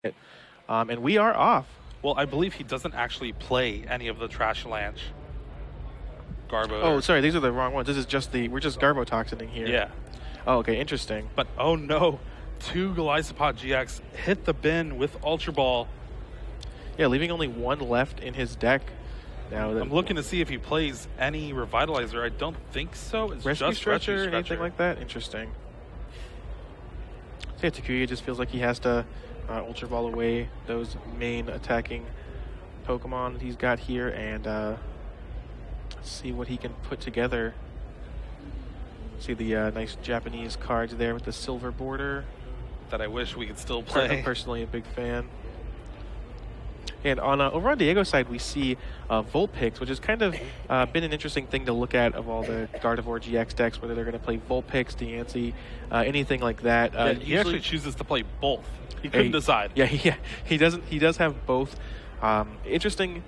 And we are off. Well, I believe he doesn't actually play any of the Trash Lanch. Garbo. Oh, sorry, these are the wrong ones. This is just we're just Garbotoxining here. Yeah. Oh, okay, interesting. But oh no, 2 Gliscopod GX hit the bin with Ultra Ball. Yeah, leaving only one left in his deck. Now I'm looking to see if he plays any Revitalizer. I don't think so. It's Rescue just Stretcher, Rescue Stretcher. anything like that? Interesting. So yeah, Takuya just feels like he has to Ultra Ball away those main attacking Pokemon that he's got here and see what he can put together. See the nice Japanese cards there with the silver border. That I wish we could still play. I'm personally a big fan. And on over on Diego's side, we see Vulpix, which has kind of been an interesting thing to look at of all the Gardevoir GX decks, whether they're going to play Vulpix, Diancie, anything like that. Yeah, he actually chooses to play both. He couldn't decide. Yeah, he doesn't. He does have both. Interesting.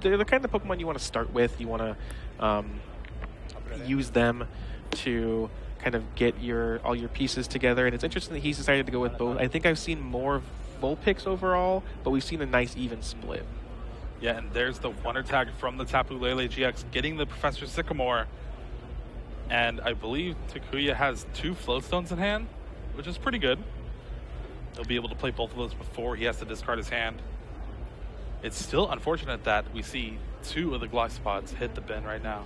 They're the kind of Pokemon you want to start with. You want to use them to kind of get all your pieces together. And it's interesting that he's decided to go with both. I think I've seen more Vulpix overall, but we've seen a nice even split. Yeah, and there's the Wonder Tag from the Tapu Lele GX getting the Professor Sycamore. And I believe Takuya has 2 Floatstones in hand, which is pretty good. He'll be able to play both of those before he has to discard his hand. It's still unfortunate that we see 2 of the Gliscopods hit the bin right now.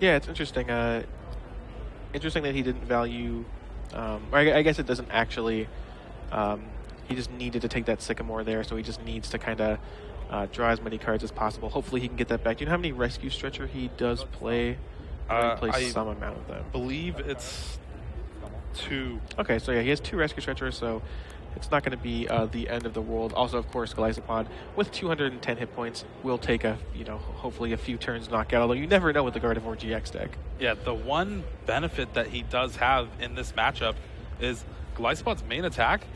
Yeah, it's interesting. Interesting that he didn't value, or I guess it doesn't actually. He just needed to take that Sycamore there, so he just needs to kind of draw as many cards as possible. Hopefully he can get that back. Do you know how many Rescue Stretcher he does play? He plays some amount of them. I believe it's 2. Okay, so yeah, he has 2 Rescue Stretchers, so it's not going to be the end of the world. Also, of course, Gliscopod with 210 hit points will take hopefully a few turns knockout, although you never know with the Gardevoir GX deck. Yeah, the one benefit that he does have in this matchup is Gliscopod's main attack,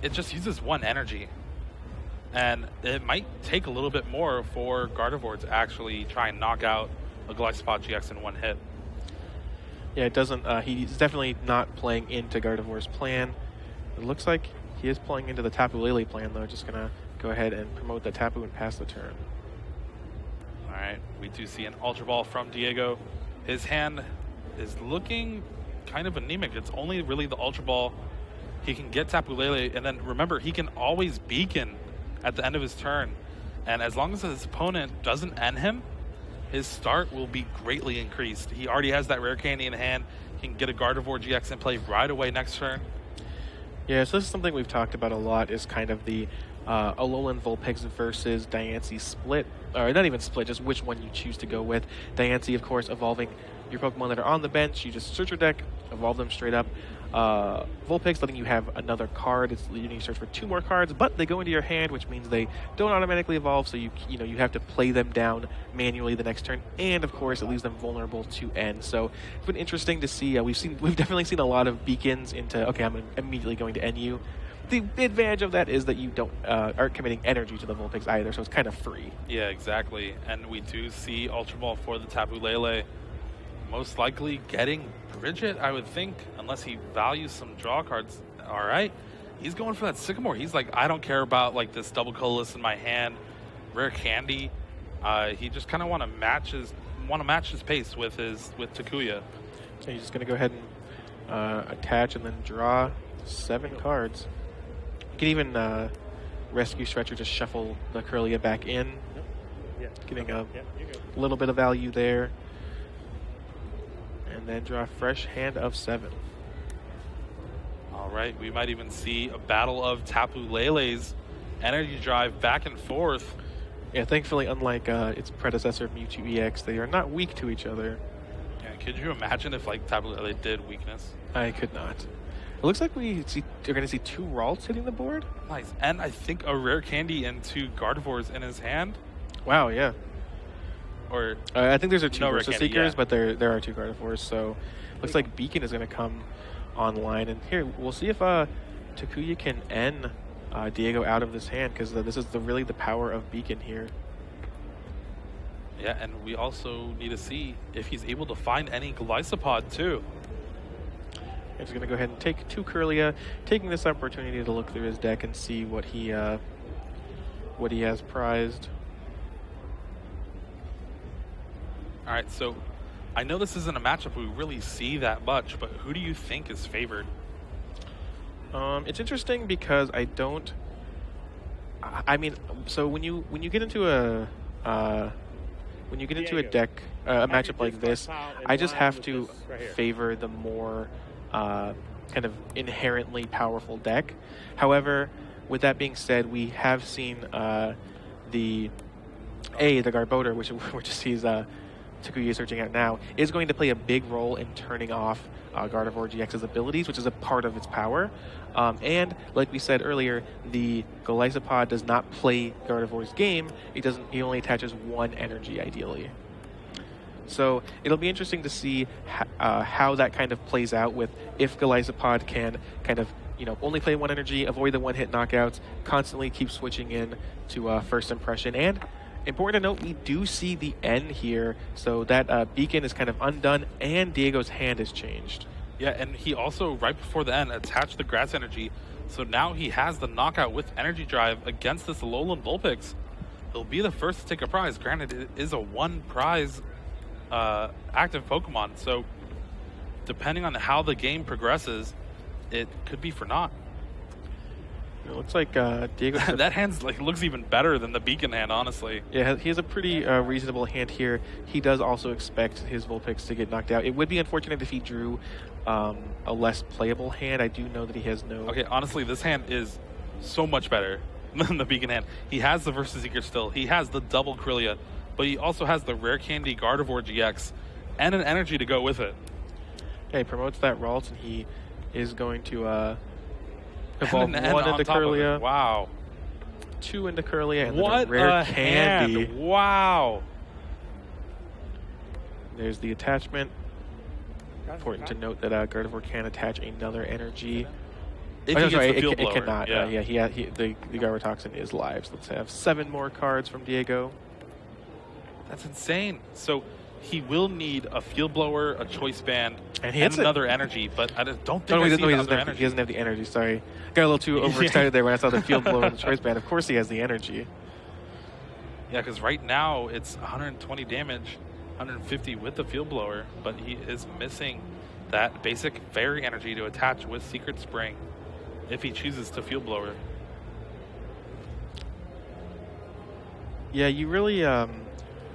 it just uses 1 energy. And it might take a little bit more for Gardevoir to actually try and knock out a Gliscopod GX in 1 hit. Yeah, it doesn't, he's definitely not playing into Gardevoir's plan. It looks like he is playing into the Tapu Lele plan, though. Just going to go ahead and promote the Tapu and pass the turn. All right, we do see an Ultra Ball from Diego. His hand is looking kind of anemic. It's only really the Ultra Ball. He can get Tapu Lele, and then remember, he can always Beacon at the end of his turn. And as long as his opponent doesn't end him, his start will be greatly increased. He already has that Rare Candy in hand. He can get a Gardevoir GX and play right away next turn. Yeah, so this is something we've talked about a lot, is kind of the Alolan Vulpix versus Diancie split. Or not even split, just which one you choose to go with. Diancie, of course, evolving your Pokemon that are on the bench. You just search your deck, evolve them straight up. Vulpix letting you have another card. It's letting you search for 2 more cards, but they go into your hand, which means they don't automatically evolve, so you have to play them down manually the next turn, and of course it leaves them vulnerable to end. So it's been interesting to see. We've definitely seen a lot of beacons into, okay, I'm immediately going to end you. The advantage of that is that you aren't committing energy to the Vulpix either, so it's kind of free. Yeah, exactly. And we do see Ultra Ball for the Tapu Lele. Most likely getting Bridget, I would think, unless he values some draw cards. All right, he's going for that Sycamore. He's like, I don't care about like this double colorless in my hand, Rare Candy. He just kind of want to match his pace with Takuya. So he's just gonna go ahead and attach and then draw 7 cards. You can even Rescue Stretcher, just shuffle the Curlia back in, getting a little bit of value there. And then draw a fresh hand of 7. All right, we might even see a battle of Tapu Lele's energy drive back and forth. Yeah, thankfully, unlike its predecessor Mewtwo EX, they are not weak to each other. Yeah, could you imagine if like Tapu Lele did weakness? I could not. It looks like we're going to see 2 Ralts hitting the board. Nice, and I think a Rare Candy and 2 Gardevoirs in his hand. Wow, yeah. Or I think there's 2 Versus Candy, Seekers, yeah. but there are 2 Gardevoirs, so looks like Beacon is going to come online. And here, we'll see if Takuya can end Diego out of this hand, because this is really the power of Beacon here. Yeah, and we also need to see if he's able to find any Gliscopod too. He's going to go ahead and take 2 Curlia, taking this opportunity to look through his deck and see what he has prized. All right, so I know this isn't a matchup we really see that much, but who do you think is favored? It's interesting because I don't. I mean, so when you get into a deck, a matchup like this, I just have to favor the more kind of inherently powerful deck. However, with that being said, we have seen the Garbodor, which sees Takuya searching out now, is going to play a big role in turning off Gardevoir GX's abilities, which is a part of its power. And like we said earlier, the Golisopod does not play Gardevoir's game. He only attaches 1 energy, ideally. So it'll be interesting to see how that kind of plays out with if Golisopod can kind of only play 1 energy, avoid the 1-hit knockouts, constantly keep switching in to first impression. And important to note, we do see the N here, so that beacon is kind of undone, and Diego's hand has changed. Yeah, and he also, right before the N, attached the grass energy, so now he has the knockout with energy drive against this Alolan Vulpix. He'll be the first to take a prize. Granted, it is a 1 prize active Pokemon, so depending on how the game progresses, it could be for naught. It looks like Diego. That hand looks even better than the beacon hand, honestly. Yeah, he has a pretty reasonable hand here. He does also expect his Vulpix to get knocked out. It would be unfortunate if he drew a less playable hand. I do know that he has no. Okay, honestly, this hand is so much better than the beacon hand. He has the Versus Seeker still. He has the double Krillia, but he also has the Rare Candy Gardevoir GX and an energy to go with it. Yeah, he promotes that Ralts, and he is going to evolve 1 into Krillia. Wow. 2 into Krillia, and what then a Rare Candy. Hand. Wow. There's the attachment. Important to note that Gardevoir can attach another energy. If he gets the Field Blower. It cannot. Yeah. The Gardevoir Toxin is live. So let's have 7 more cards from Diego. That's insane. So he will need a Field Blower, a Choice Band, and another energy, but I don't think he doesn't have the energy. Sorry. Got a little too overexcited there when I saw the Field Blower and the Choice Band. Of course he has the energy. Yeah, because right now it's 120 damage, 150 with the Field Blower, but he is missing that basic Fairy energy to attach with Secret Spring if he chooses to Field Blower. Yeah, you really...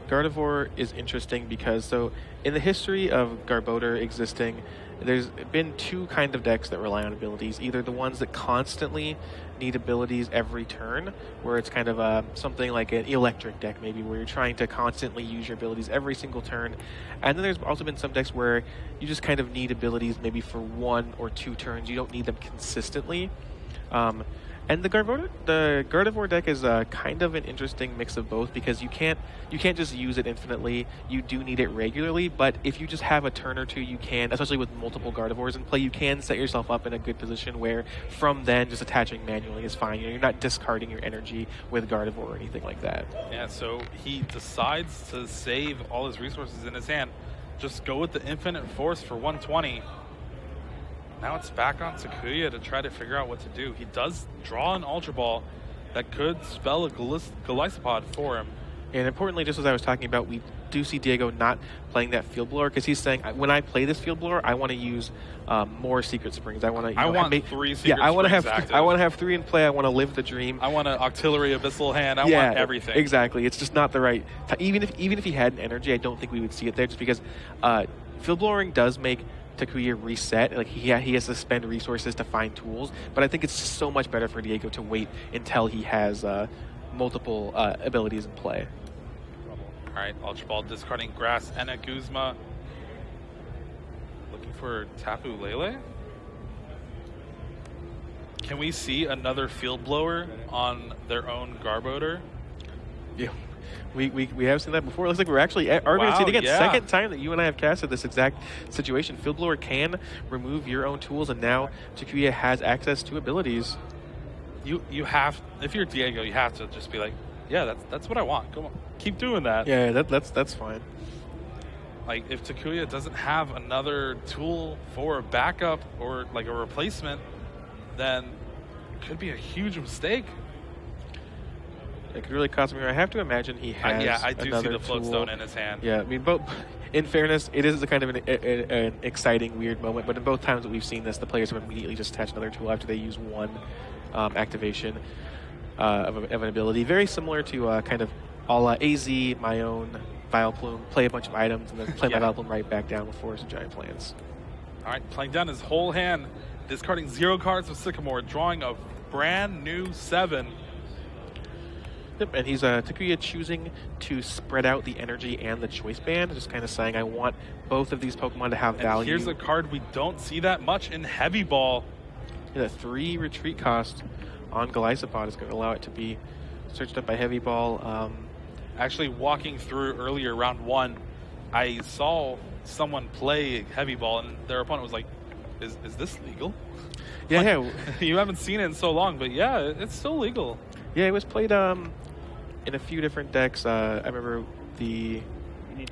Gardevoir is interesting because, so in the history of Garbodor existing, there's been 2 kind of decks that rely on abilities. Either the ones that constantly need abilities every turn, where it's kind of something like an electric deck maybe, where you're trying to constantly use your abilities every single turn. And then there's also been some decks where you just kind of need abilities maybe for 1 or 2 turns. You don't need them consistently. And the Gardevoir deck is kind of an interesting mix of both, because you can't just use it infinitely. You do need it regularly, but if you just have a turn or 2, you can, especially with multiple Gardevoirs in play, you can set yourself up in a good position where from then just attaching manually is fine. You're not discarding your energy with Gardevoir or anything like that. Yeah, so he decides to save all his resources in his hand. Just go with the Infinite Force for 120. Now it's back on Takuya to try to figure out what to do. He does draw an Ultra Ball that could spell a Golisopod for him. And importantly, just as I was talking about, we do see Diego not playing that Field Blower, because he's saying, when I play this Field Blower, I want to use more Secret Springs. I want to. I want 3 Secret Springs. I want to have. Active. I want to have 3 in play. I want to live the dream. I want an Octillery Abyssal Hand. I want everything. Exactly. It's just not the right. Even if he had an energy, I don't think we would see it there, just because Field Blowering does make Takuya reset. Like he has to spend resources to find tools, but I think it's so much better for Diego to wait until he has multiple abilities in play. All right, Ultra Ball discarding Grass and a Guzma. Looking for Tapu Lele. Can we see another Field Blower on their own Garbodor? Yeah. We have seen that before. It looks like we're actually going to see it again. Yeah. Second time that you and I have casted this exact situation. Field Blower can remove your own tools, and now Takuya has access to abilities. You have, if you're Diego, you have to just be like, yeah, that's what I want. Come on, keep doing that. Yeah, that's fine. Like, if Takuya doesn't have another tool for a backup or like a replacement, then it could be a huge mistake. It could really cost me. I have to imagine he has Yeah, I do see another the float tool. stone in his hand. Yeah, I mean, both. In fairness, it is a kind of an exciting, weird moment. But in both times that we've seen this, the players have immediately just attached another tool after they use one activation of an ability. Very similar to kind of a la AZ, my own Vileplume, play a bunch of items and then play my Vileplume right back down with Forest of Giant Plants. All right, playing down his whole hand, discarding 0 cards with Sycamore, drawing a brand new 7. Yep, and he's Takuya choosing to spread out the energy and the choice band, just kind of saying, I want both of these Pokemon to have value. Here's a card we don't see that much in Heavy Ball. Yeah, the 3 retreat cost on Golisopod is going to allow it to be searched up by Heavy Ball. Actually, walking through earlier, round 1, I saw someone play Heavy Ball, and their opponent was like, is this legal? Yeah, like, yeah. You haven't seen it in so long, but yeah, it's still legal. Yeah, it was played in a few different decks. I remember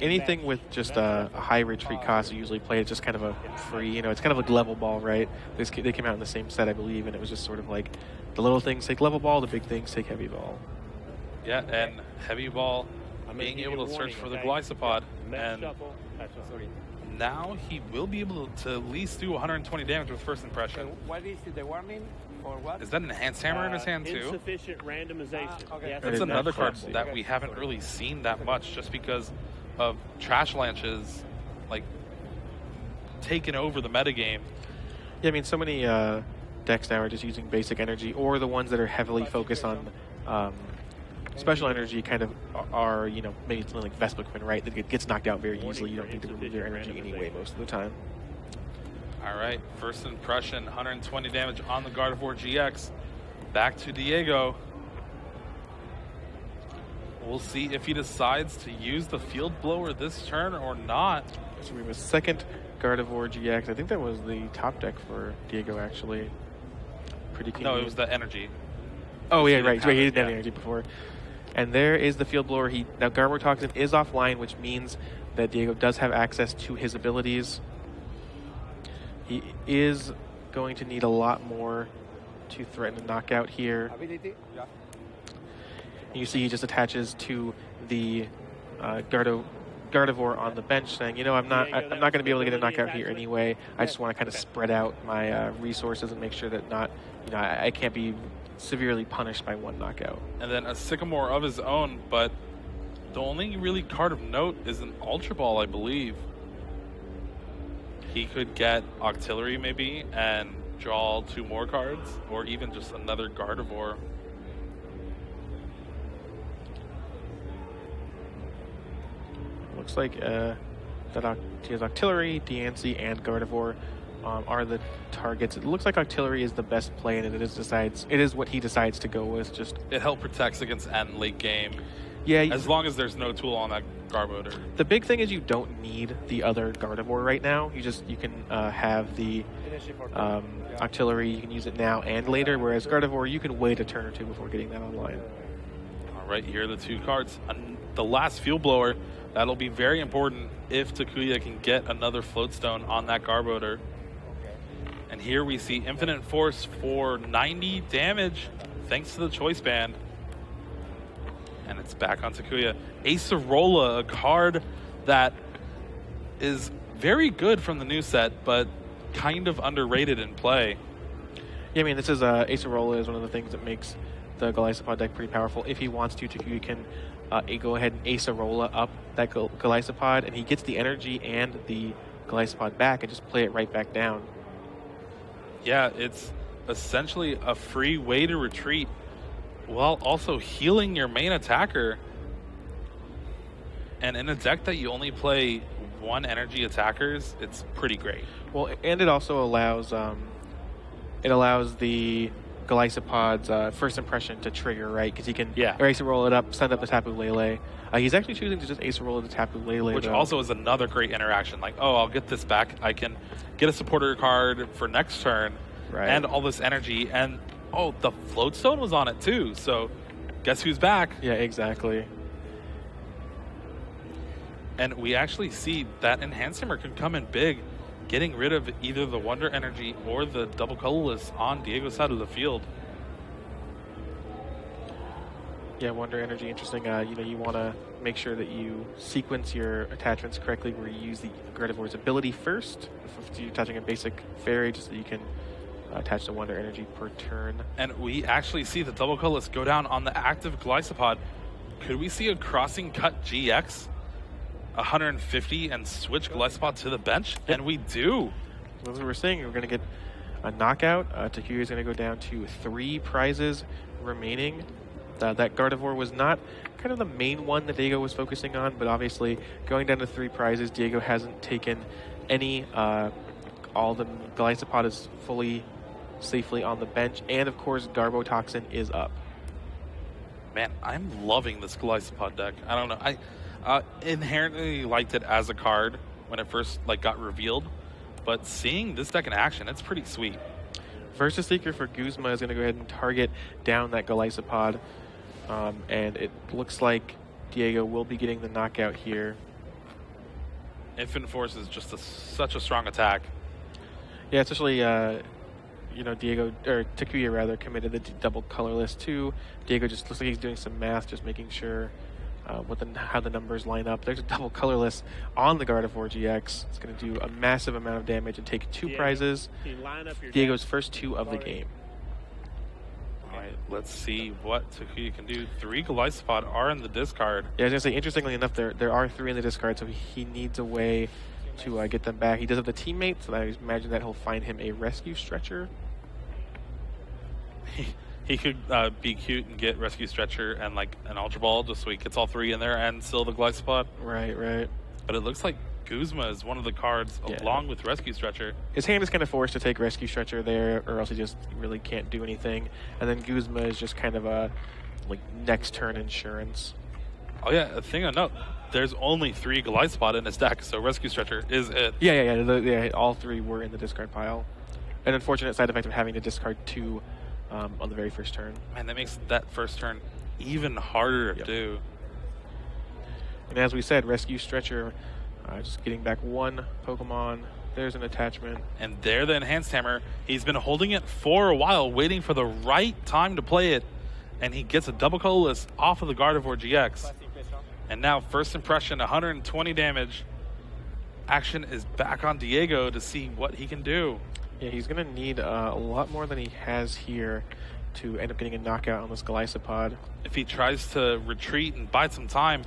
anything with just a high retreat cost, you usually play it just kind of a free, it's kind of like Level Ball, right? They came out in the same set, I believe, and it was just sort of like the little things take Level Ball, the big things take Heavy Ball. Yeah, and Heavy Ball being able to search for the Golisopod, and now he will be able to at least do 120 damage with First Impression. What is the warming? Or what? Is that an Enhanced Hammer in his hand too? Insufficient randomization. Okay. Yes. That's another card that we haven't really seen that much, just because of Trash Lanches, like, taking over the metagame. Yeah, I mean, so many decks now are just using basic energy, or the ones that are heavily focused on special energy kind of are, maybe something like Vespiquen, right? That gets knocked out very easily. You don't need to remove their energy anyway most of the time. All right, First Impression, 120 damage on the Gardevoir GX. Back to Diego. We'll see if he decides to use the Field Blower this turn or not. So we have a second Gardevoir GX. I think that was the top deck for Diego, actually. Pretty keen. No, it was the energy. Oh, yeah, right. He didn't have yeah. energy before. And there is the Field Blower. Now, Gardevoir Toxin is offline, which means that Diego does have access to his abilities. He is going to need a lot more to threaten a knockout here. You see he just attaches to the Gardevoir on the bench, saying, I'm not going to be able to get a knockout here anyway. I just want to kind of spread out my resources and make sure that I can't be severely punished by one knockout. And then a Sycamore of his own, but the only really card of note is an Ultra Ball, I believe. He could get Octillery maybe and draw 2 more cards, or even just another Gardevoir. Looks like that he has Octillery, Diancie, and Gardevoir are the targets. It looks like Octillery is the best play, and it is what he decides to go with. Just it help protects against end late game. Yeah, as long as there's no tool on that Garboder. The big thing is you don't need the other Gardevoir right now. You can have the Octillery. You can use it now and later, whereas Gardevoir, you can wait a turn or two before getting that online. All right, here are the 2 cards. The last Field Blower, that'll be very important if Takuya can get another Floatstone on that Garboder. And here we see Infinite Force for 90 damage, thanks to the Choice Band. And it's back on Takuya. Acerola, a card that is very good from the new set, but kind of underrated in play. Yeah, I mean, this is Acerola is one of the things that makes the Golisopod deck pretty powerful. If he wants to, Takuya can go ahead and Acerola up that Golisopod, and he gets the energy and the Golisopod back and just play it right back down. Yeah, it's essentially a free way to retreat while also healing your main attacker. And in a deck that you only play 1 energy attackers, it's pretty great. Well, and it also allows the Golisopod's First Impression to trigger, right? Because he can Acerola it up, send up the Tapu Lele. He's actually choosing to just Acerola the Tapu Lele, which also is another great interaction. Like, oh, I'll get this back. I can get a supporter card for next turn, right, and all this energy. And oh, the Floatstone was on it too. So guess who's back? Yeah, exactly. And we actually see that Enhanced Hammer can come in big, getting rid of either the Wonder Energy or the double colorless on Diego's side of the field. Yeah, Wonder Energy, interesting. You want to make sure that you sequence your attachments correctly, where you use the Gardevoir's ability first. If you're touching a basic fairy, just so you can attach the Wonder Energy per turn. And we actually see the double colorless go down on the active Glycopod. Could we see a crossing cut GX 150 and switch Glycopod to the bench? Yep. And we do. That's what we're saying. We're going to get a knockout. Takuya is going to go down to 3 prizes remaining. That Gardevoir was not kind of the main one that Diego was focusing on, but obviously going down to 3 prizes, Diego hasn't taken any. All the Glycopod is fully safely on the bench, and of course Garbotoxin is up. Man, I'm loving this Glycopod deck. I don't know. I inherently liked it as a card when it first got revealed, but seeing this deck in action, it's pretty sweet. Versus Seeker for Guzma is going to go ahead and target down that Glycopod, and it looks like Diego will be getting the knockout here. Infinite Force is just such a strong attack. Yeah, especially Diego, or Takuya rather, committed the double colorless too. Diego just looks like he's doing some math, just making sure how the numbers line up. There's a double colorless on the Gardevoir GX. It's going to do a massive amount of damage and take 2 prizes. Diego's first 2 of the game. All right, let's see what Takuya can do. 3 Glycopod are in the discard. Yeah, I was going to say, interestingly enough, there are 3 in the discard, so he needs a way to get them back. He does have the teammate, so I imagine that he'll find him a rescue stretcher. He could be cute and get Rescue Stretcher and an Ultra Ball, just so he gets all 3 in there and still the Glycopod. Right. But it looks like Guzma is one of the cards along with Rescue Stretcher. His hand is kind of forced to take Rescue Stretcher there, or else he just really can't do anything. And then Guzma is just kind of a next turn insurance. Oh yeah, a thing to note, there's only 3 Glycopod in his deck, so Rescue Stretcher is it. Yeah. All 3 were in the discard pile. An unfortunate side effect of having to discard 2 on the very first turn. Man, that makes that first turn even harder to do. And as we said, Rescue Stretcher, just getting back 1 Pokemon. There's an attachment. And there the Enhanced Hammer. He's been holding it for a while, waiting for the right time to play it. And he gets a double colorless off of the Gardevoir GX. And now, first impression, 120 damage. Action is back on Diego to see what he can do. Yeah, he's going to need a lot more than he has here to end up getting a knockout on this Glycopod. If he tries to retreat and bide some time,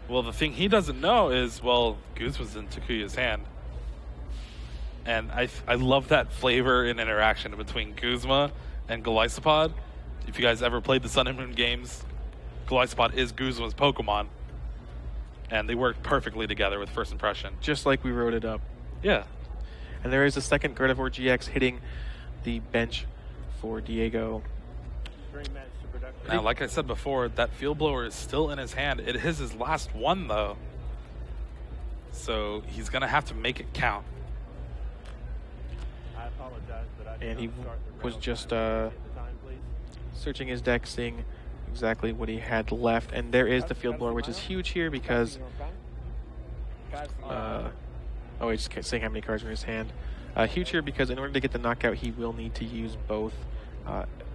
well, the thing he doesn't know is, Goose was in Takuya's hand. And I love that flavor and interaction between Guzma and Glycopod. If you guys ever played the Sun and Moon games, Glycopod is Guzma's Pokemon. And they work perfectly together with first impression. Just like we wrote it up. Yeah. And there is a second Gardevoir GX hitting the bench for Diego. Now, like I said before, that Field Blower is still in his hand. It is his last one, though. So he's going to have to make it count. I apologize, but I and he was just searching his deck, seeing exactly what he had left. And there is the Field Blower, which is huge here because... he's just saying how many cards are in his hand. Huge here because in order to get the knockout, he will need to use both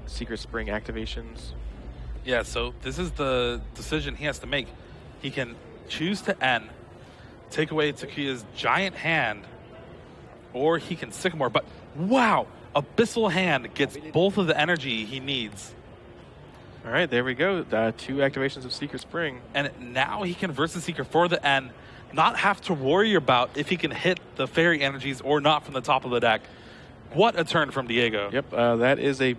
Secret Spring activations. Yeah, so this is the decision he has to make. He can choose to N, take away Takuya's giant hand, or he can Sycamore. But wow, Abyssal Hand gets both of the energy he needs. All right, there we go. 2 activations of Secret Spring. And now he can versus Seeker for the N, not have to worry about if he can hit the fairy energies or not from the top of the deck. What a turn from Diego. Yep, that is a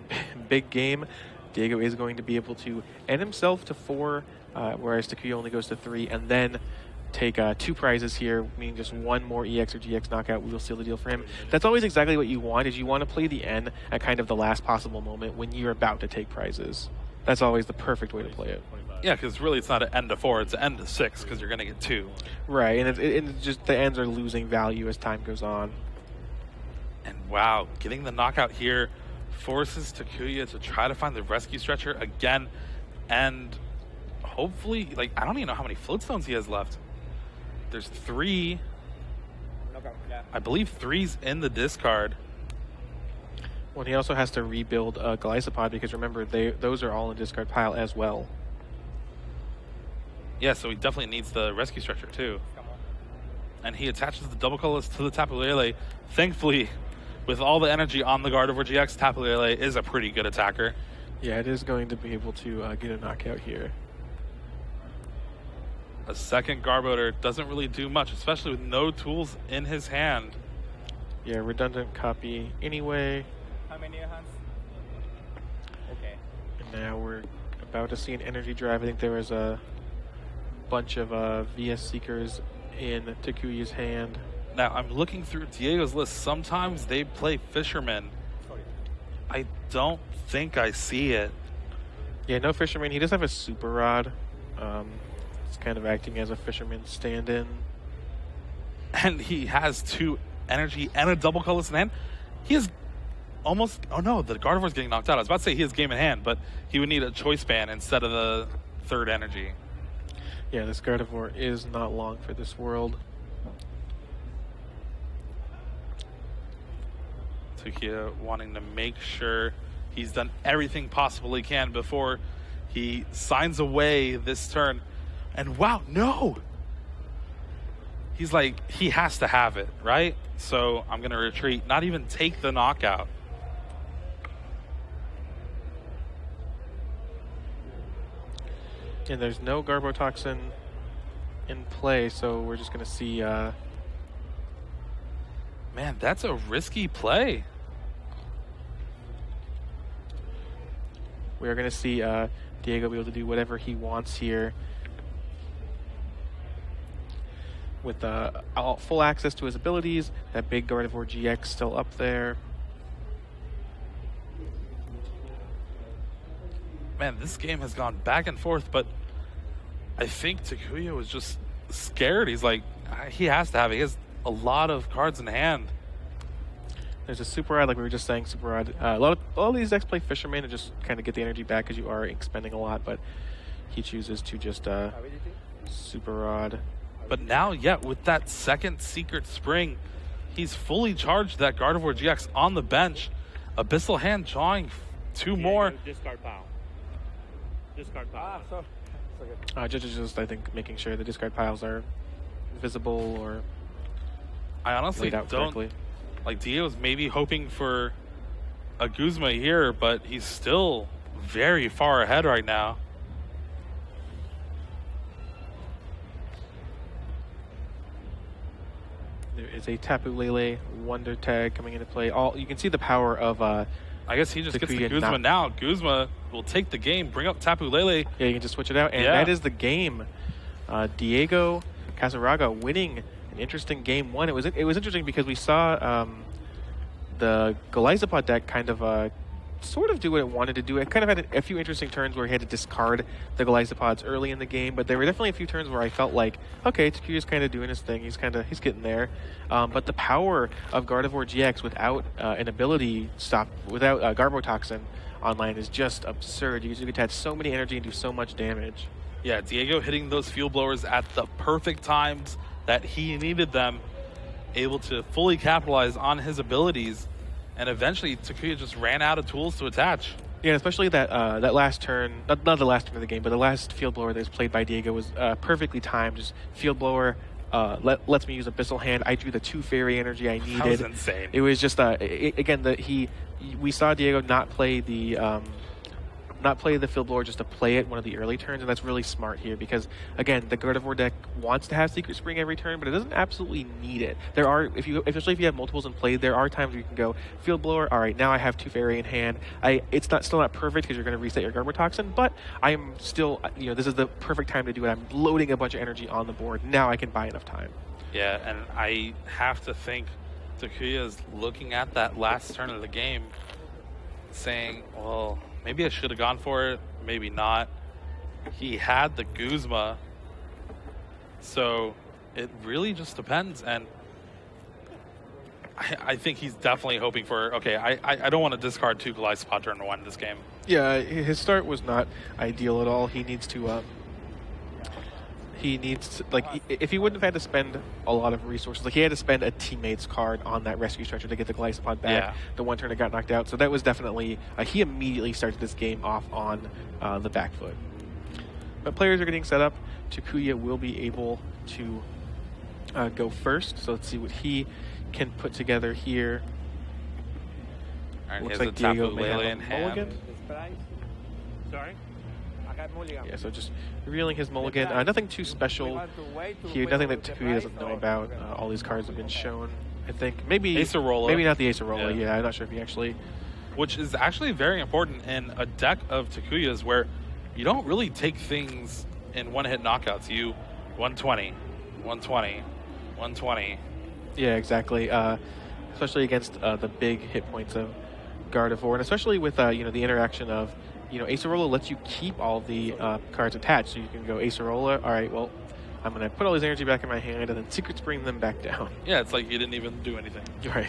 big game. Diego is going to be able to end himself to 4, whereas Takuya only goes to 3, and then take 2 prizes here, meaning just 1 more EX or GX knockout. We will seal the deal for him. That's always exactly what you want, is you want to play the N at kind of the last possible moment when you're about to take prizes. That's always the perfect way to play it. Yeah, because really it's not an end to 4, it's an end to 6 because you're going to get 2. Right, and it's just the ends are losing value as time goes on. And wow, getting the knockout here forces Takuya to try to find the Rescue Stretcher again, and hopefully, I don't even know how many Floatstones he has left. There's 3. Knockout. Yeah. I believe 3's in the discard. Well, he also has to rebuild Glycopod because remember, those are all in discard pile as well. Yeah, so he definitely needs the rescue structure too. Come on. And he attaches the double colorless to the Tapu Lele. Thankfully, with all the energy on the Gardevoir GX, Tapu Lele is a pretty good attacker. Yeah, it is going to be able to get a knockout here. A second Garbodor doesn't really do much, especially with no tools in his hand. Yeah, redundant copy anyway. How many hands? Okay. And now we're about to see an energy drive. I think there was a bunch of VS Seekers in Takuya's hand. Now, I'm looking through Diego's list. Sometimes they play Fisherman. Sorry. I don't think I see it. Yeah, no Fisherman. He does have a Super Rod. It's kind of acting as a Fisherman stand-in. And he has 2 energy and a double colorless in hand. He is almost... Oh, no, the Gardevoir's getting knocked out. I was about to say he has game in hand, but he would need a choice band instead of the 3rd energy. Yeah, this Gardevoir is not long for this world. Takuya wanting to make sure he's done everything possible he can before he signs away this turn. And wow, no! He's like, he has to have it, right? So I'm going to retreat, not even take the knockout. And there's no Garbotoxin in play, so we're just going to see... Man, that's a risky play. We are going to see Diego be able to do whatever he wants here. With full access to his abilities, that big Gardevoir GX still up there. Man, this game has gone back and forth, but I think Takuya was just scared. He's like, he has to have it. He has a lot of cards in hand. There's a Super Rod, like we were just saying, Super Rod. A lot of these decks play Fisherman and just kind of get the energy back because you are expending a lot, but he chooses to just Super Rod. But now, yeah, with that second Secret Spring, he's fully charged that Gardevoir GX on the bench. Abyssal Hand drawing 2 more. Discard pile. Discard pile. So good. Judges just, I think, making sure the discard piles are visible or I honestly laid out don't... correctly. Like, Diego's maybe hoping for a Guzma here, but he's still very far ahead right now. There is a Tapu Lele Wonder Tag coming into play. You can see the power of I guess he just gets the Takuya Guzma now. Guzma will take the game, bring up Tapu Lele. Yeah, you can just switch it out, and that is the game. Diego Cassiraga winning an interesting game 1. It was interesting because we saw the Glycopod deck kind of sort of do what it wanted to do. It kind of had a few interesting turns where he had to discard the Glycopods early in the game, but there were definitely a few turns where I felt like, okay, Takuya's kind of doing his thing. He's getting there. But the power of Gardevoir GX without an ability stop, without Garbotoxin online is just absurd. You can attach so many energy and do so much damage. Yeah, Diego hitting those field blowers at the perfect times that he needed them, able to fully capitalize on his abilities, and eventually Takuya just ran out of tools to attach. Yeah, especially that last turn, not the last turn of the game, but the last field blower that was played by Diego was perfectly timed. Just field blower lets me use Abyssal Hand. I drew the 2 fairy energy I needed. That was insane. It was just we saw Diego not play the field blower just to play it one of the early turns, and that's really smart here because again, the Gardevoir deck wants to have Secret Spring every turn, but it doesn't absolutely need it. There are, especially if you have multiples in play, there are times where you can go field blower. All right, now I have 2 fairy in hand. It's still not perfect because you're going to reset your Garbotoxin, but I am still, this is the perfect time to do it. I'm loading a bunch of energy on the board. Now I can buy enough time. Yeah, and I have to think Takuya is looking at that last turn of the game, saying, well, maybe I should have gone for it, maybe not. He had the Guzma, so it really just depends. And I think he's definitely hoping for, okay, I don't want to discard 2 Glycopod turn 1 in this game. Yeah, his start was not ideal at all. He needs to he needs to, like, if he wouldn't have had to spend a lot of resources, like he had to spend a teammate's card on that rescue stretcher to get the Glycopod back. Yeah. The one turn it got knocked out, so that was definitely he immediately started this game off on the back foot. But players are getting set up. Takuya will be able to go first, so let's see what he can put together here. All right, Looks here's like the Tapu Diego may have Lele a in hand. mulligan. Sorry? Yeah, so just revealing his mulligan. Nothing too special here. Nothing that Takuya doesn't know about. All these cards have been shown. I think maybe Acerola. Maybe not the Acerola. Yeah. Yeah, I'm not sure if he actually. Which is actually very important in a deck of Takuya's where you don't really take things in one-hit knockouts. You 120, 120, 120. Yeah, exactly. Especially against the big hit points of Gardevoir, and especially with the interaction of Acerola lets you keep all the cards attached, so you can go Acerola. All right, well, I'm gonna put all his energy back in my hand, and then Secret Spring them back down. Yeah, it's like you didn't even do anything. Right.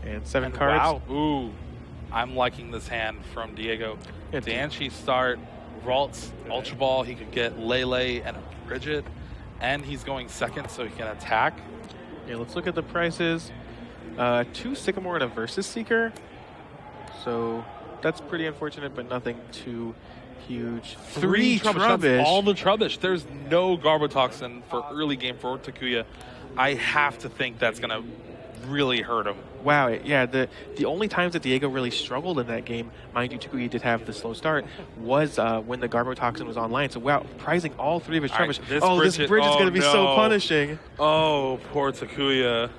And 7 And cards. Wow. Ooh. I'm liking this hand from Diego. Yeah, Danchi start, Ralts, Ultra Ball. He could get Lele and a Bridget. And he's going second, so he can attack. Yeah, let's look at the prices. 2 Sycamore and a Versus Seeker. So that's pretty unfortunate, but nothing too huge. 3 Trubbish. That's all the Trubbish. There's no Garbotoxin for early game for Takuya. I have to think that's going to really hurt him. Wow, yeah, the only times that Diego really struggled in that game, mind you, Takuya did have the slow start, was when the Garbotoxin was online. So, wow, prizing all 3 of his Trubbish. This bridge is going to be so punishing. Oh, poor Takuya.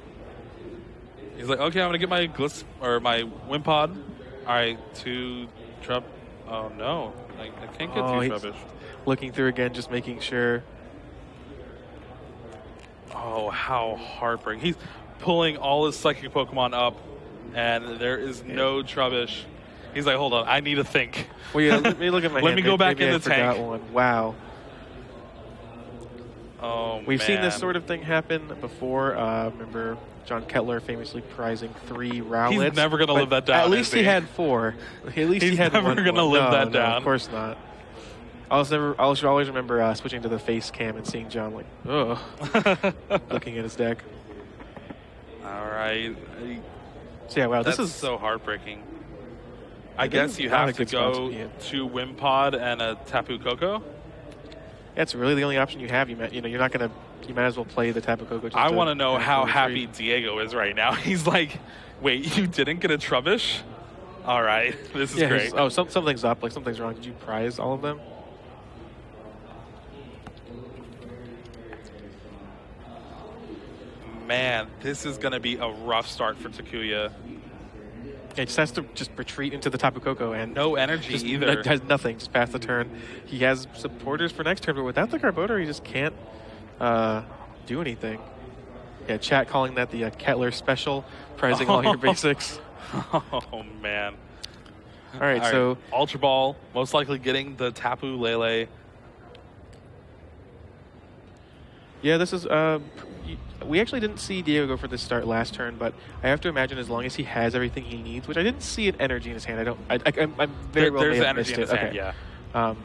He's like, okay, I'm going to get my my Wimpod. All right, 2 Trub. Oh, no. I can't get 2 Trubbish. Looking through again, just making sure. Oh, how heartbreaking. He's pulling all his psychic Pokemon up, and there is no Trubbish. He's like, hold on, I need to think. Well, yeah, let me look at my Let hand. me go back Maybe in I the forgot tank. One. Wow. Oh, We've seen this man. sort of thing happen before. Remember John Kettler famously prizing 3 Rowlets. He's never going to live that down. At least is he had 4. At least He's he had never one gonna more. live that No, down. Of course not. I should always remember switching to the face cam and seeing John like, ugh, looking at his deck. All right. So yeah, wow, That's this is so heartbreaking. I This guess is you not a have to good spot to go be in. to Wimpod and a Tapu Koko. That's really the only option you have. You might as well play the Tapu Koko. I want to know how happy Diego is right now. He's like, wait, you didn't get a Trubbish? All right, this is great. Oh, something's up. Like something's wrong. Did you prize all of them? Man, this is going to be a rough start for Takuya. It just has to just retreat into the Tapu Koko and No energy just either. has nothing. Just pass the turn. He has supporters for next turn, but without the Garbodor, he just can't do anything. Yeah, chat calling that the Kettler special, prizing all your basics. Oh, man. All right, so Ultra Ball, most likely getting the Tapu Lele. yeah, this is we actually didn't see Diego go for this start last turn, but I have to imagine as long as he has everything he needs, which I didn't see an energy in his hand. I'm very well There's may have energy missed in it. his hand, yeah.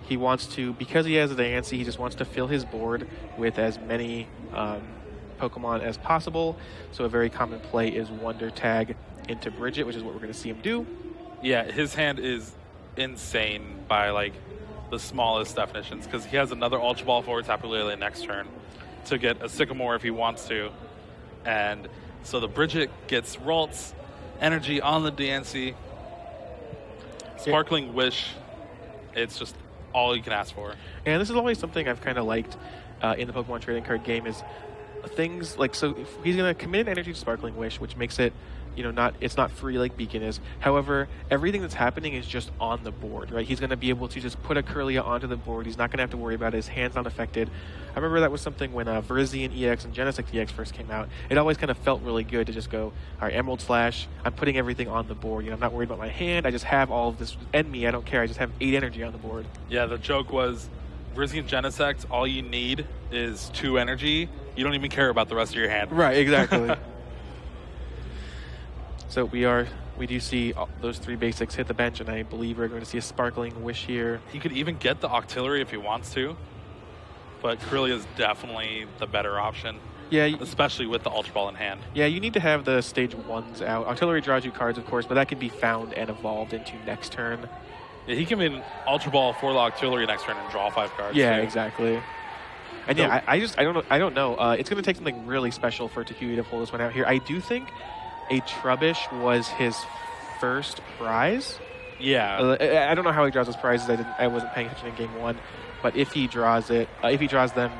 He wants to, because he has a Diancie, he just wants to fill his board with as many Pokemon as possible. So a very common play is Wonder Tag into Bridget, which is what we're going to see him do. Yeah, his hand is insane by like the smallest definitions because he has another Ultra Ball for Tapu Lele next turn to get a Sycamore if he wants to. And so the Bridget gets Ralts, energy on the DNC, Sparkling Wish. It's just all you can ask for. And this is always something I've kind of liked in the Pokemon trading card game is things like, so if he's going to commit an energy to Sparkling Wish, which makes it, it's not free like Beacon is. However, everything that's happening is just on the board, right? He's going to be able to just put a Kirlia onto the board. He's not going to have to worry about it. His hand's not affected. I remember that was something when Virizion EX and Genesect EX first came out. It always kind of felt really good to just go, all right, Emerald Slash, I'm putting everything on the board. I'm not worried about my hand. I just have all of this and me. I don't care. I just have 8 energy on the board. Yeah, the joke was Virizion Genesect, all you need is 2 energy. You don't even care about the rest of your hand. Right, exactly. So we are We do see those 3 basics hit the bench, and I believe we're going to see a Sparkling Wish here. He could even get the Octillery if he wants to, but Corellia is definitely the better option. Yeah, especially with the Ultra Ball in hand. Yeah, you need to have the stage 1s out. Octillery draws you cards, of course, but that can be found and evolved into next turn. Yeah, he can be an Ultra Ball for the Octillery next turn and draw 5 cards. Yeah, too. Exactly. And yeah, I don't know. It's going to take something really special for Takuya to pull this one out here. I do think a Trubbish was his first prize. Yeah. I don't know how he draws his prizes. I wasn't paying attention in game 1, but if he draws them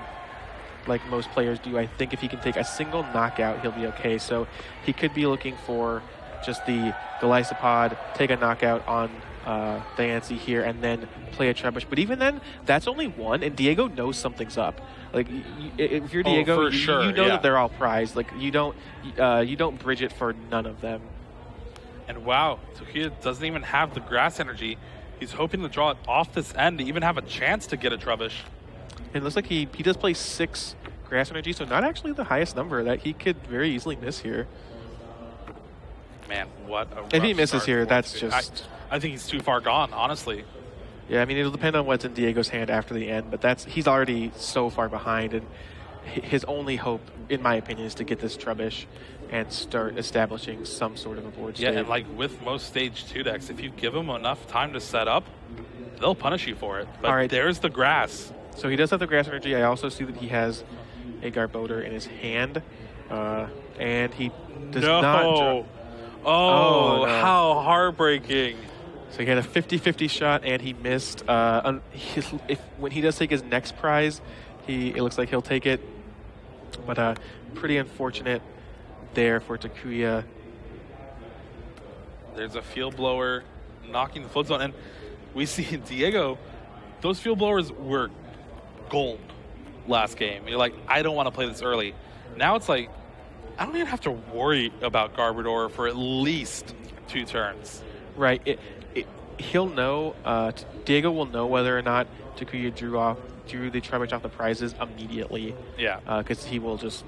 like most players do, I think if he can take a single knockout, he'll be okay. So he could be looking for just the Golisopod, take a knockout on Diancie here, and then play a Trubbish. But even then, that's only 1, and Diego knows something's up. Like, if you're Diego, you know that they're all prized. Like, you don't bridge it for none of them. And wow, Takuya doesn't even have the grass energy. He's hoping to draw it off this end to even have a chance to get a Trubbish. And it looks like he does play 6 grass energy, so not actually the highest number that he could very easily miss here. Man, what a rough If he misses start here, for that's Takuya. just... I think he's too far gone, honestly. Yeah, I mean, it'll depend on what's in Diego's hand after the end, but he's already so far behind, and his only hope, in my opinion, is to get this Trubbish and start establishing some sort of a board state. Yeah, and like with most stage 2 decks, if you give them enough time to set up, they'll punish you for it. But all right, there's the grass. So he does have the grass energy. I also see that he has a Garbodor in his hand, and he does not. Oh, no. How heartbreaking. So he had a 50-50 shot, and he missed. When he does take his next prize, it looks like he'll take it. But pretty unfortunate there for Takuya. There's a field blower knocking the float zone, and we see Diego. Those field blowers were gold last game. You're like, I don't want to play this early. Now it's like, I don't even have to worry about Garbodor for at least 2 turns. Right. He'll know. Diego will know whether or not Takuya drew the Trubbish off the prizes immediately. Yeah. Because he will just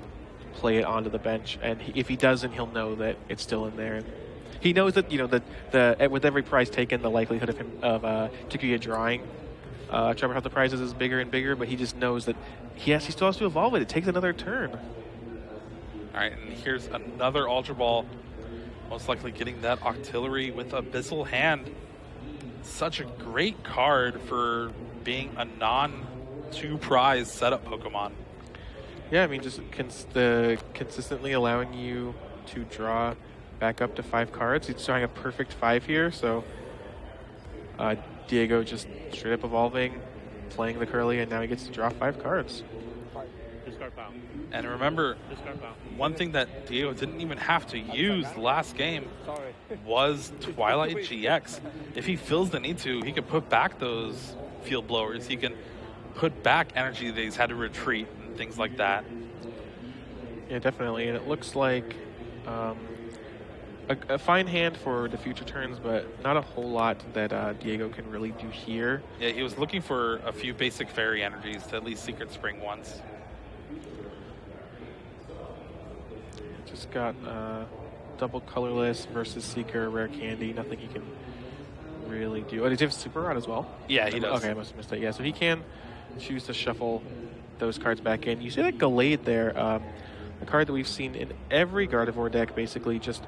play it onto the bench, and if he doesn't, he'll know that it's still in there. He knows that the with every prize taken, the likelihood of Takuya drawing Trubbish off the prizes is bigger and bigger. But he just knows that he still has to evolve it. It takes another turn. All right, and here's another Ultra Ball. Most likely getting that Octillery with Abyssal Hand. Such a great card for being a non-2 prize setup Pokemon. Yeah, I mean, just consistently allowing you to draw back up to 5 cards. He's drawing a perfect 5 here, so Diego just straight up evolving, playing the Curly, and now he gets to draw 5 cards. Discard pile. And remember, one thing that Diego didn't even have to use last game was Twilight GX. If he feels the need to, he can put back those field blowers. He can put back energy that he's had to retreat and things like that. Yeah, definitely. And it looks like a fine hand for the future turns, but not a whole lot that Diego can really do here. Yeah, he was looking for a few basic fairy energies to at least Secret Spring once. Just got double colorless versus Seeker, rare candy. Nothing he can really do. Oh, does he have Super Rod as well? Yeah, he does. Okay, I must have missed it. Yeah, so he can choose to shuffle those cards back in. You see that Gallade there, a card that we've seen in every Gardevoir deck, basically. Just,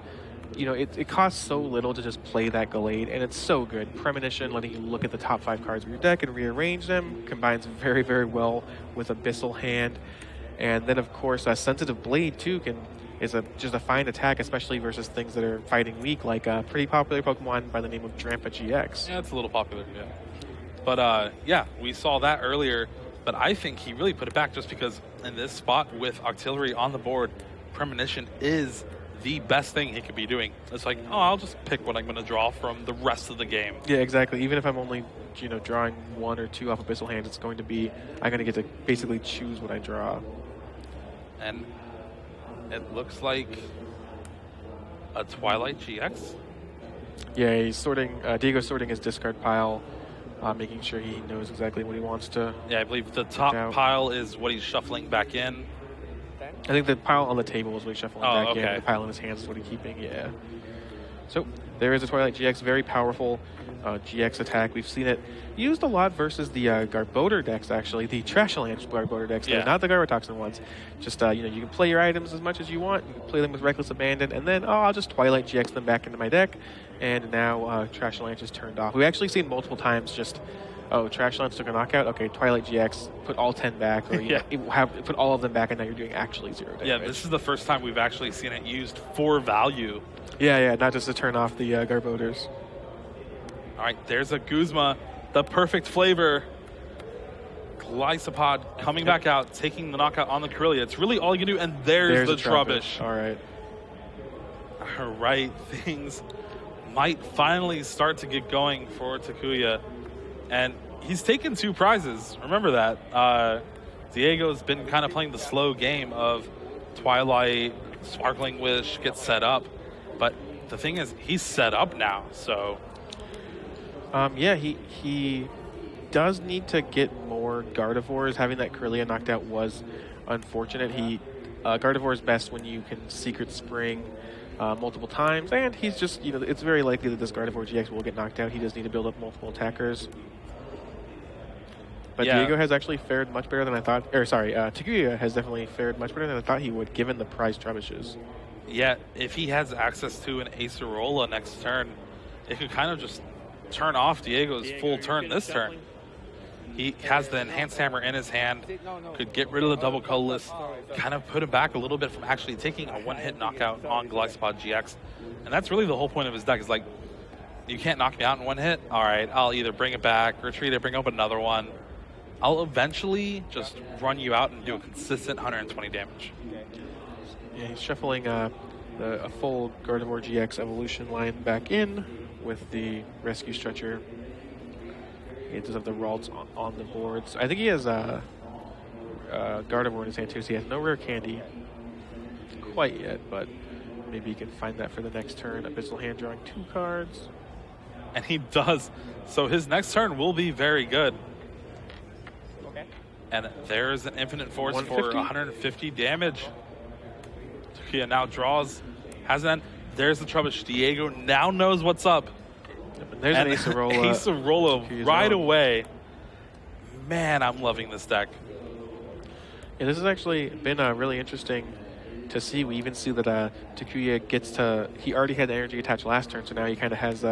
it costs so little to just play that Gallade, and it's so good. Premonition, letting you look at the top 5 cards of your deck and rearrange them, combines very, very well with Abyssal Hand. And then, of course, Sensitive Blade, too, is just a fine attack, especially versus things that are fighting weak, like a pretty popular Pokemon by the name of Drampa GX. Yeah, it's a little popular, yeah. But, yeah, we saw that earlier, but I think he really put it back just because in this spot with Octillery on the board, Premonition is the best thing he could be doing. It's like, I'll just pick what I'm going to draw from the rest of the game. Yeah, exactly. Even if I'm only, drawing 1 or 2 off Abyssal Hand, I'm going to get to basically choose what I draw. And it looks like a Twilight GX. Yeah, he's sorting. Diego's sorting his discard pile, making sure he knows exactly what he wants to. Yeah, I believe the top pile is what he's shuffling back in. I think the pile on the table is what he's shuffling back in. Okay. The pile in his hands is what he's keeping. Yeah. So There is a Twilight GX, very powerful GX attack. We've seen it used a lot versus the Garbodor decks, actually, the Trashalanche Garbodor decks, Yeah. not the Garbotoxin ones. Just, you know, you can play your items as much as you want. You can play them with Reckless Abandon, and then, I'll just Twilight GX them back into my deck. And now Trashalanche is turned off. We've actually seen multiple times just, Trashalanche took a knockout. Okay, Twilight GX, put all 10 back, or you know, put all of them back, and now you're doing actually 0 damage. Yeah, this is the first time we've actually seen it used for value. Yeah, not just to turn off the Garbodors. All right, there's a Guzma, the perfect flavor. Glycopod coming back out, taking the knockout on the Corellia. It's really all you can do, and there's the Trubbish. All right. All right, things might finally start to get going for Takuya. And he's taken 2 prizes. Remember that. Diego's been kind of playing the slow game of Twilight, Sparkling Wish, get set up. But the thing is, he's set up now, so... Yeah, he does need to get more Gardevoirs. Having that Corellia knocked out was unfortunate. Gardevoir is best when you can Secret Spring multiple times, and he's just, you know, it's very likely that this Gardevoir GX will get knocked out. He does need to build up multiple attackers. But Yeah. Diego has actually fared much better than I thought. Or sorry, Takuya has definitely fared much better than I thought he would, given the prize Trebishes. Yeah, if he has access to an Acerola next turn, it could kind of just turn off Diego's full turn this turn. He has the Enhanced Hammer in his hand, could get rid of the double colorless, kind of put him back a little bit from actually taking a one-hit knockout on Glycopod GX. And that's really the whole point of his deck, is like, you can't knock me out in one hit? All right, I'll either bring it back, retreat it, bring up another one. I'll eventually just run you out and do a consistent 120 damage. Yeah, he's shuffling a full Gardevoir GX evolution line back in with the Rescue Stretcher. He does have the Ralts on the board. So I think he has Gardevoir in his hand too, so he has no rare candy quite yet, but maybe he can find that for the next turn. Abyssal Hand drawing 2 cards. And he does. So his next turn will be very good. Okay. And there's an Infinite Force 150? for 150 damage. Takuya now draws, has an end. There's the Trubbish. Diego now knows what's up. And there's an Acerola. Acerola right away. Man, I'm loving this deck. Yeah, this has actually been really interesting to see. We even see that Takuya gets to, he already had the energy attached last turn, so now he kind of has,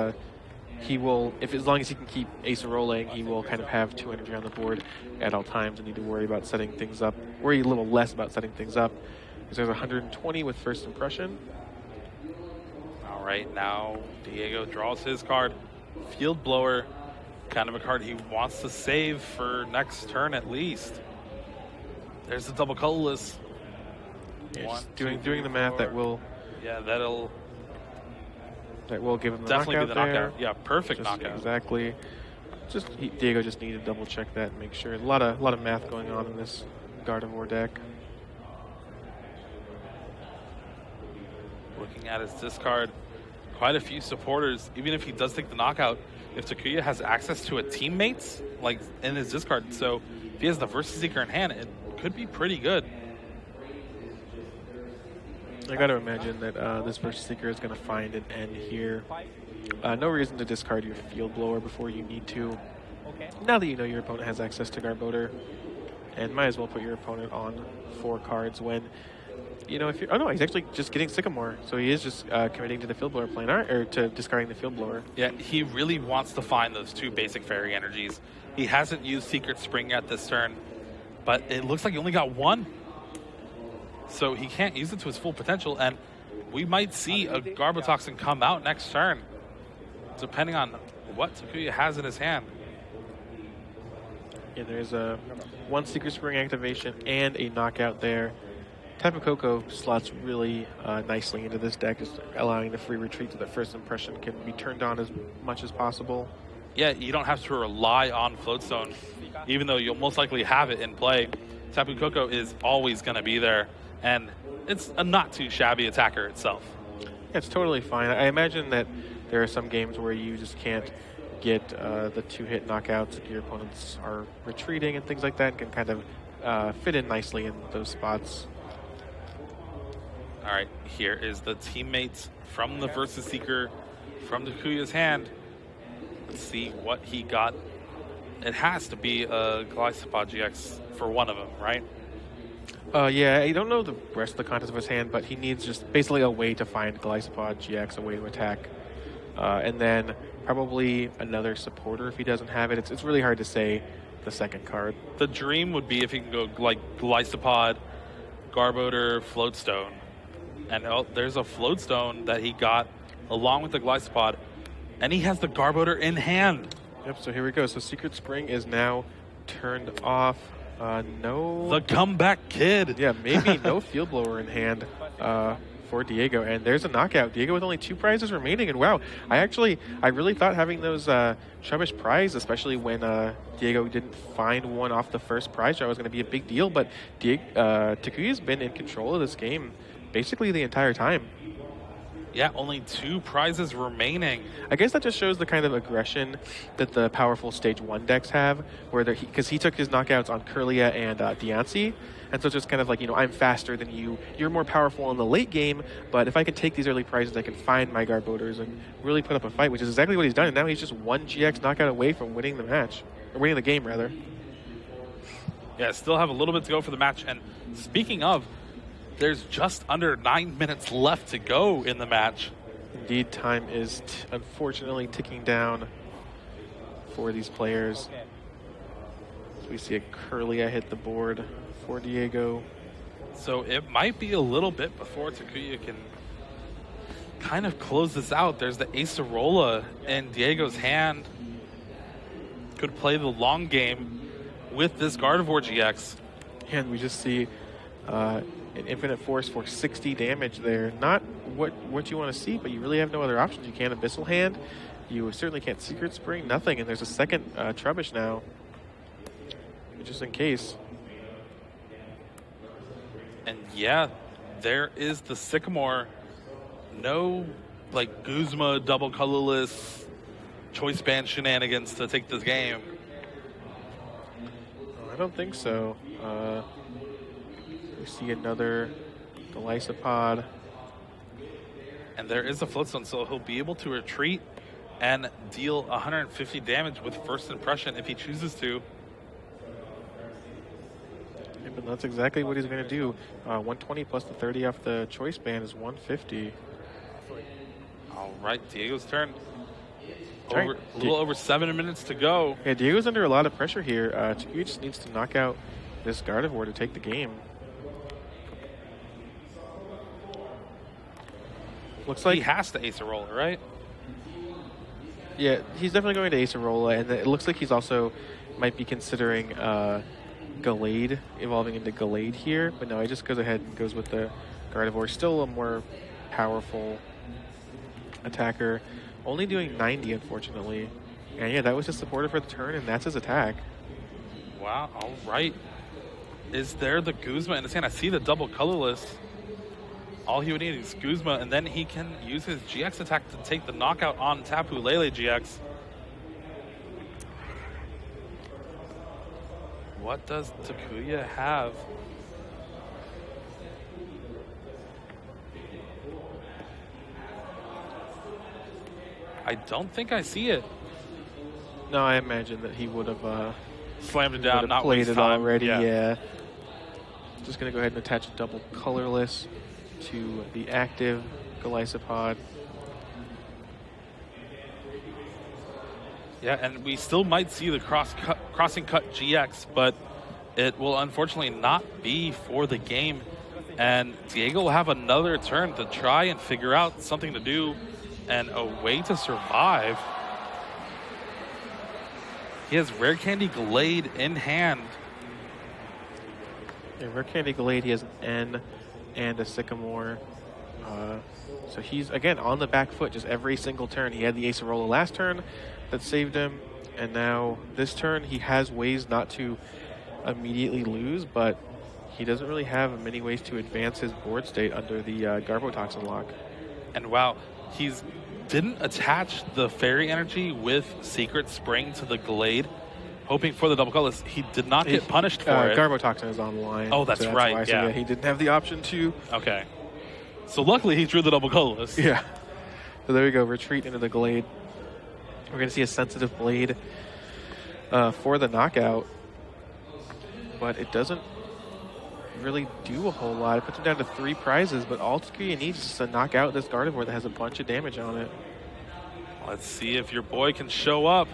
he will, as long as he can keep Acerola, he will kind of have 2 energy on the board at all times and need to worry about setting things up, worry a little less about setting things up. Because there's 120 with First Impression. All right, now Diego draws his card. Field Blower, kind of a card he wants to save for next turn at least. There's the double colorless. Yeah, One, just two, doing the math, four. that will give him the definitely be knockout the there. knockout. Yeah, perfect Just knockout. Exactly. Diego just needed to double check that and make sure. A lot of math going on in this Gardevoir deck. Looking at his discard, quite a few supporters. Even if he does take the knockout, if Takuya has access to a teammates like in his discard, so if he has the Versus Seeker in hand, it could be pretty good. I got to imagine that this Versus Seeker is going to find an end here. No reason to discard your Field Blower before you need to. Okay. Now that you know your opponent has access to Garbodor, and might as well put your opponent on 4 cards when, you know, if you're, oh no, he's actually just getting Sycamore, so he is just committing to the Field Blower plan, or to discarding the Field Blower. Yeah, he really wants to find those 2 basic Fairy Energies. He hasn't used Secret Spring yet this turn, but it looks like he only got 1. So he can't use it to his full potential, and we might see a Garbotoxin come out next turn, depending on what Takuya has in his hand. Yeah, there's a 1 Secret Spring activation and a knockout there. Tapu Koko slots really nicely into this deck, just allowing the free retreat so that First Impression can be turned on as much as possible. Yeah, you don't have to rely on Floatstone, even though you'll most likely have it in play. Tapu Koko is always going to be there, and it's a not too shabby attacker itself. Yeah, it's totally fine. I imagine that there are some games where you just can't get the 2-hit knockouts if your opponents are retreating and things like that, and can kind of fit in nicely in those spots. All right, here is the teammates from the Versus Seeker from Takuya's hand. Let's see what he got. It has to be a Glycopod GX for one of them, right? Yeah, I don't know the rest of the contents of his hand, but he needs just basically a way to find Glycopod GX, a way to attack. And then probably another supporter if he doesn't have it. It's really hard to say the second card. The dream would be if he can go like Glycopod, Garbodor, Floatstone. And there's a Floatstone that he got along with the Glycopod, and he has the Garbodor in hand. Yep, so here we go. So Secret Spring is now turned off. No. The comeback kid. Yeah, maybe no Field Blower in hand for Diego. And there's a knockout. Diego with only 2 prizes remaining. And wow, I really thought having those Trubbish prize, especially when Diego didn't find one off the first prize draw, was going to be a big deal. But Takuya's been in control of this game basically the entire time. Yeah, only 2 prizes remaining. I guess that just shows the kind of aggression that the powerful Stage 1 decks have, where because he took his knockouts on Kirlia and Diancie, and so it's just kind of like, I'm faster than you. You're more powerful in the late game, but if I can take these early prizes, I can find my Garbodors and really put up a fight, which is exactly what he's done, and now he's just 1 GX knockout away from winning the match, or winning the game, rather. Yeah, still have a little bit to go for the match, and speaking of, there's just under 9 minutes left to go in the match. Indeed, time is unfortunately ticking down for these players. So we see a Kirlia hit the board for Diego. So it might be a little bit before Takuya can kind of close this out. There's the Acerola in Diego's hand. Could play the long game with this Gardevoir GX. And we just see an Infinite Force for 60 damage there. Not what you want to see, but you really have no other options. You can't Abyssal Hand. You certainly can't Secret Spring. Nothing. And there's a second Trubbish now, just in case. And yeah, there is the Sycamore. No, like, Guzma double colorless choice band shenanigans to take this game. I don't think so. We see another Glycopod. And there is a Floatstone, so he'll be able to retreat and deal 150 damage with First Impression if he chooses to. Yeah, but that's exactly what he's going to do. 120 plus the 30 off the choice band is 150. All right, Diego's turn. Right. A little over 7 minutes to go. Yeah, Diego's under a lot of pressure here. Takuya just needs to knock out this Gardevoir to take the game. Looks like he has to Acerola, right? Yeah, he's definitely going to Acerola, and it looks like he's also might be considering Gallade, evolving into Gallade here. But no, he just goes ahead and goes with the Gardevoir. Still a more powerful attacker. Only doing 90, unfortunately. And yeah, that was his supporter for the turn, and that's his attack. Wow, all right. Is there the Guzma in his hand? I see the double colorless. All he would need is Guzma, and then he can use his GX attack to take the knockout on Tapu Lele GX. What does Takuya have? I don't think I see it. No, I imagine that he would have Slammed it down, not played waste it time. already. Yeah. Yeah. Just gonna go ahead and attach double colorless to the active Glycopod. Yeah, and we still might see the crossing cut GX, but it will unfortunately not be for the game. And Diego will have another turn to try and figure out something to do and a way to survive. He has Rare Candy Glade in hand. Yeah, Rare Candy Glade, he has an N and a Sycamore. So he's, again, on the back foot just every single turn. He had the Acerola last turn that saved him, and now this turn he has ways not to immediately lose, but he doesn't really have many ways to advance his board state under the Garbotoxin lock. And wow, he's didn't attach the Fairy Energy with Secret Spring to the Glade, hoping for the double colorless. He did not get punished for it. Garbotoxin is online. Oh, that's right, why. yeah. So yeah, he didn't have the option to. Okay. So luckily he drew the double colorless. Yeah. So there we go, retreat into the Glade. We're going to see a sensitive Blade for the knockout, but it doesn't really do a whole lot. It puts him down to 3 prizes, but all Takuya needs is to knock out this Gardevoir that has a bunch of damage on it. Let's see if your boy can show up.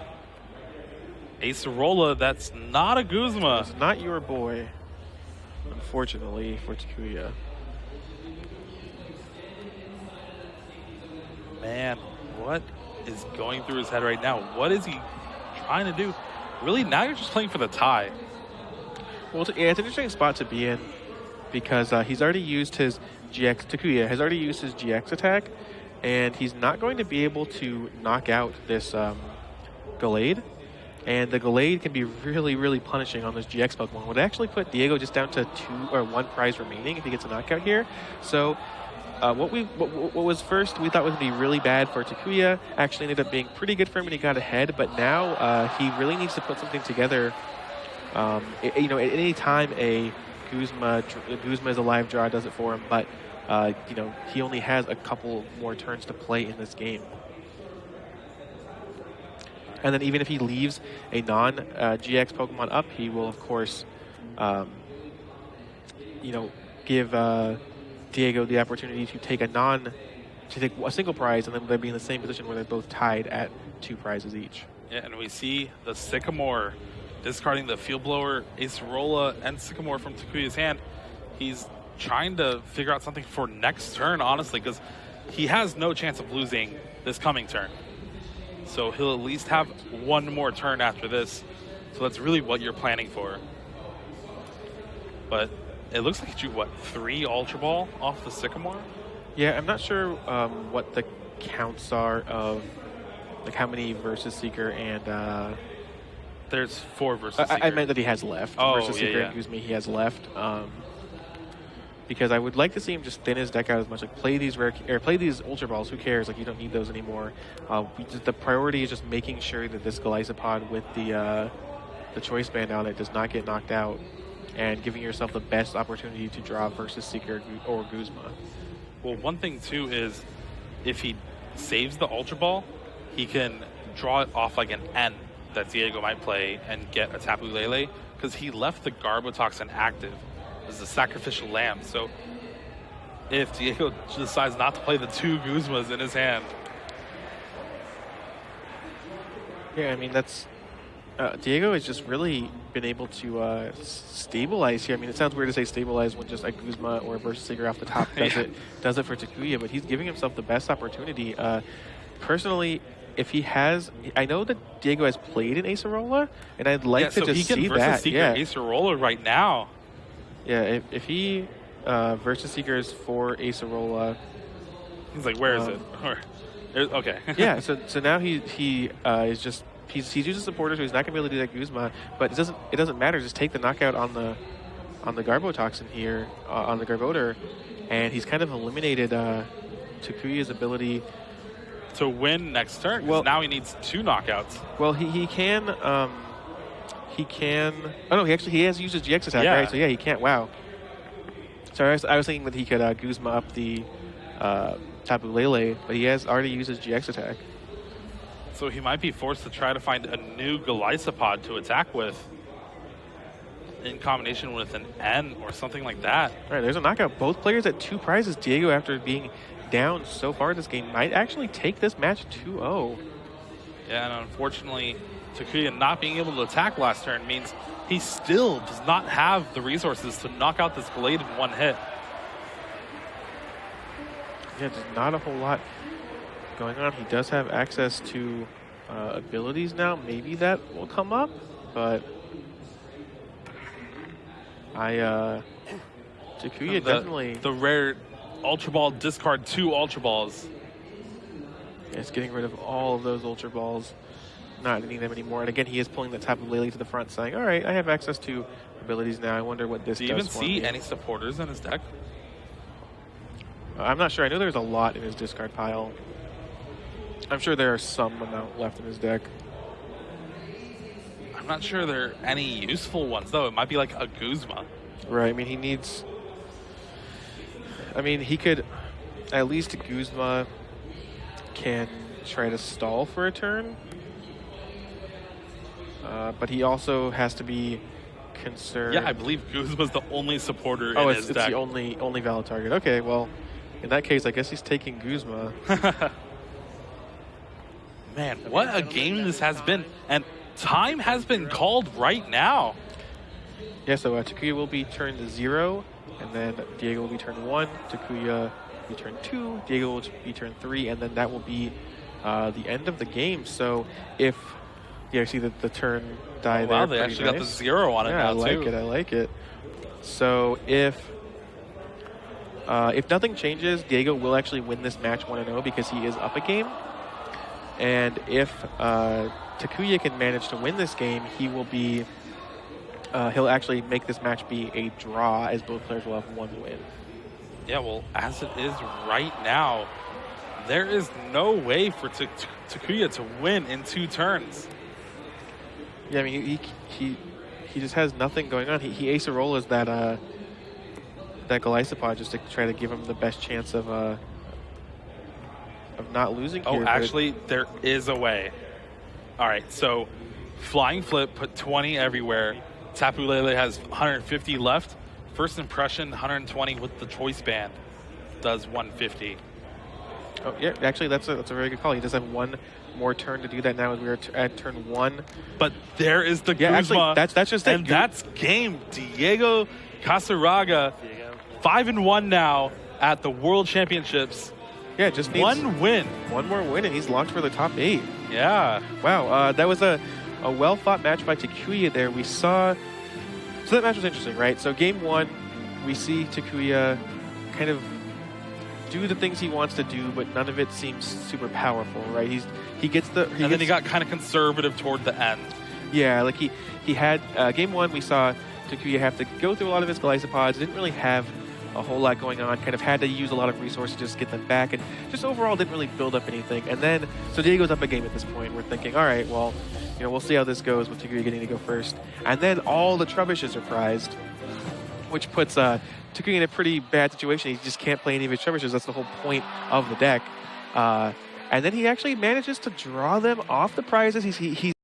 Acerola, that's not a Guzma. It's not your boy, unfortunately, for Takuya. Man, what is going through his head right now? What is he trying to do? Really, now you're just playing for the tie. Well, yeah, it's an interesting spot to be in because he's already used his GX. Takuya has already used his GX attack, and he's not going to be able to knock out this Gallade. And the Gallade can be really, really punishing on this GX Pokemon. Would actually put Diego just down to 1 prize remaining if he gets a knockout here. So what was first we thought was going to be really bad for Takuya actually ended up being pretty good for him when he got ahead. But now he really needs to put something together. You know, at any time a Guzma is a live draw does it for him, but you know, he only has a couple more turns to play in this game. And then even if he leaves a non-GX Pokemon up, he will of course, you know, give Diego the opportunity to take a single prize, and then they'd be in the same position where they're both tied at 2 prizes each. Yeah, and we see the Sycamore discarding the Field Blower, Acerola, and Sycamore from Takuya's hand. He's trying to figure out something for next turn, honestly, because he has no chance of losing this coming turn. So he'll at least have 1 more turn after this. So that's really what you're planning for. But it looks like he drew, what, 3 Ultra Ball off the Sycamore? Yeah, I'm not sure what the counts are of like how many Versus Seeker and there's 4 Versus Seeker. I meant that he has left. Oh, Versus Seeker yeah. and Guzma he has left. Because I would like to see him just thin his deck out as much. Like play these play these Ultra Balls. Who cares? Like you don't need those anymore. The priority is just making sure that this Golisopod with the Choice Band on it does not get knocked out, and giving yourself the best opportunity to draw Versus Seeker or Guzma. Well, one thing too is if he saves the Ultra Ball, he can draw it off like an N that Diego might play and get a Tapu Lele, because he left the Garbotoxin active as a sacrificial lamb. So if Diego decides not to play the 2 Guzmas in his hand. Yeah, I mean, that's Diego has just really been able to stabilize here. I mean, it sounds weird to say stabilize when just a Guzma or a Versus Seeker off the top does it for Takuya, but he's giving himself the best opportunity. Personally, if he has, I know that Diego has played in Acerola, and I'd like to just see that. He can Versus Seeker Acerola right now. Yeah, if he Versus Seekers for Acerola, he's like, where is it? Okay. Yeah, so now he is just he's using supporter, so he's not gonna be able to do that Guzma, but it doesn't matter. Just take the knockout on the Garbotoxin here on the Garbodor, and he's kind of eliminated Takuya's ability to win next turn. Well, now he needs 2 knockouts. Well, he can. Oh no, he has used his GX attack, right? So yeah, he can't. Wow. Sorry, I was thinking that he could Guzma up the Tapu Lele, but he has already used his GX attack. So he might be forced to try to find a new Golisopod to attack with, in combination with an N or something like that. All right, there's a knockout. Both players at 2 prizes. Diego, after being down so far this game, might actually take this match 2-0. Yeah, and unfortunately, Takuya not being able to attack last turn means he still does not have the resources to knock out this Glade in 1 hit. Yeah, there's not a whole lot going on. He does have access to abilities now. Maybe that will come up, but Takuya definitely... The rare Ultra Ball, discard 2 Ultra Balls. Yeah, it's getting rid of all of those Ultra Balls. Not needing them anymore. And again, he is pulling the Tapu Lele to the front, saying, all right, I have access to abilities now. I wonder what this does for me. Do you even see any supporters in his deck? I'm not sure. I know there's a lot in his discard pile. I'm sure there are some amount left in his deck. I'm not sure there are any useful ones, though. It might be like a Guzma. Right. I mean, he needs... I mean, he could at least Guzma can try to stall for a turn. But he also has to be concerned. Yeah, I believe Guzma's the only supporter Oh, in it's his deck. the only valid target. Okay, well, in that case, I guess he's taking Guzma. Man, what a game this has been. And time has been called right now. Yeah, so Takuya will be turned to 0, and then Diego will be turned 1, Takuya will be turned 2, Diego will be turned 3, and then that will be the end of the game. So if, yeah, see the turn die there. Wow, they actually got the 0 on it now, too. I like it. So if nothing changes, Diego will actually win this match 1-0 because he is up a game. And if Takuya can manage to win this game, he will be, he'll actually make this match be a draw, as both players will have 1 win. Yeah, well, as it is right now, there is no way for Takuya to win in 2 turns. Yeah, I mean, he just has nothing going on. He Acerolas that Galisopod just to try to give him the best chance of not losing here. Oh, actually, there is a way. All right, so Flying Flip, put 20 everywhere. Tapu Lele has 150 left. First Impression, 120 with the Choice Band, does 150. Oh, yeah, actually, that's a very good call. He does have 1 more turn to do that now as we are at turn 1. But there is the Yeah, Guzma. actually, that's just it. And that's game. Diego Cassiraga, 5-1 now at the World Championships. Yeah, just needs 1 win. 1 more win, and he's locked for the top 8. Yeah. Wow, that was a well-fought match by Takuya there. We saw... So that match was interesting, right? So game 1, we see Takuya kind of do the things he wants to do, but none of it seems super powerful, right? He gets the... Then he got kind of conservative toward the end. Yeah, like he had... game 1, we saw Takuya have to go through a lot of his Galisopods. Didn't really have a whole lot going on, kind of had to use a lot of resources just to get them back, and just overall didn't really build up anything. And then, so Diego's up a game at this point. We're thinking, all right, well, you know, we'll see how this goes with Takuya getting to go first. And then all the Trebuchets are prized, which puts Takuya in a pretty bad situation. He just can't play any of his Trebuchets. That's the whole point of the deck. And then he actually manages to draw them off the prizes. He's